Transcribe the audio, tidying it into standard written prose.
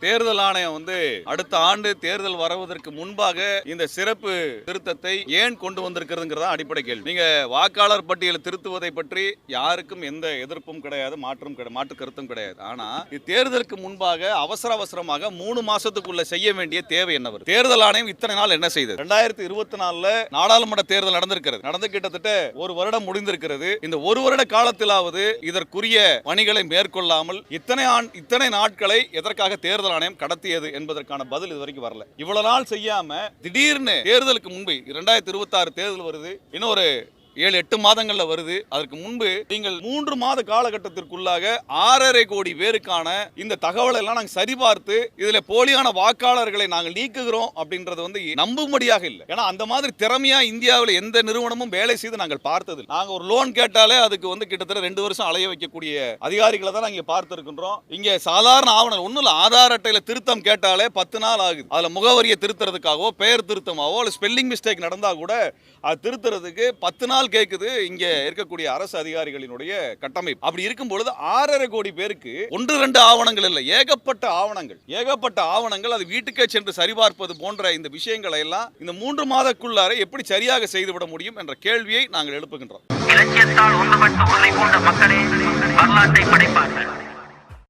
தேர்தல் ஆணையம் அடுத்த ஆண்டு தேர்தல் வருவதற்கு முன்பாக இந்த சிறப்பு திருத்தத்தை ஏன் கொண்டு வந்திருக்கிறதுங்கிறதா அடிப்படை கேள்வி. நீங்க வாக்காளர் பட்டியலை திருத்துவதை பற்றி யாருக்கும் எந்த எதிர்ப்பும் கிடையாது, மாற்று கருத்தும் கிடையாது. ஆனா தேர்தலுக்கு முன்பாக அவசரமாக 3 மாசத்துக்குள்ள செய்ய வேண்டிய தேவை என்ன வருது? தேர்தல் ஆணையம் இத்தனை நாள் என்ன செய்தது? 2024 நாடாளுமன்ற தேர்தல் நடந்து கிட்டத்தட்ட ஒரு வருடம் முடிந்திருக்கிறது. இந்த ஒரு வருட காலத்திலாவது இதற்குரிய பணிகளை மேற்கொள்ளாமல் இத்தனை நாட்களை எதற்காக தேர்தல் ஆணையம் கடத்தியது என்பதற்கான பதில் இதுவரைக்கும் வரல. இவ்வளவு நாள் செய்யாம திடீர்னு தேர்தலுக்கு முன்பு 2026 தேர்தல் வருது, இன்னொரு 7-8 மாதங்கள்ல வருது. அதற்கு முன்பு நீங்கள் 3 மாத காலகட்டத்திற்குள்ளாக 6.5 கோடி பேருக்கான இந்த தகவலை எல்லாம் நாங்கள் சரிபார்த்து இதுல போலியான வாக்காளர்களை நாங்கள் நீக்குகிறோம் அப்படின்றது நம்பும்படியாக இல்லை. ஏன்னா அந்த மாதிரி திறமையா இந்தியாவில் எந்த நிறுவனமும் வேலை செய்து நாங்கள் பார்த்தது. நாங்க ஒரு லோன் கேட்டாலே அதுக்கு கிட்டத்தட்ட 2 வருஷம் அலைய வைக்கக்கூடிய அதிகாரிகளை தான் நாங்க பார்த்திருக்கின்றோம். இங்க சாதாரண ஆவணம் ஒண்ணும் இல்ல, ஆதார் அட்டையில திருத்தம் கேட்டாலே 10 நாள் ஆகுது. அதுல முகவரியை திருத்துறதுக்காகவோ பெயர் திருத்தமாவோ ஸ்பெல்லிங் மிஸ்டேக் நடந்தா கூட அது திருத்துறதுக்கு 10 நாள் கேக்குது இங்க இருக்கக்கூடிய அரசு அதிகாரிகளினுடைய கட்டமைப்பு. அப்படி இருக்கும் பொழுது 6.5 கோடி பேருக்கு 1-2 ஆவணங்கள் இல்லை, ஏகப்பட்ட ஆவணங்கள் அது வீட்டுக்கே சென்று சரிபார்ப்பது போன்ற இந்த விஷயங்களை எல்லாம் இந்த 3 மாதக்குள்ளார எப்படி சரியாக செய்துவிட முடியும் என்ற கேள்வியை நாங்கள் எழுப்புகின்றோம். இலக்கியத்தால் ஒன்றுபட்டு உன்னை போன்ற மக்களே வரலாற்றை படைப்பார்.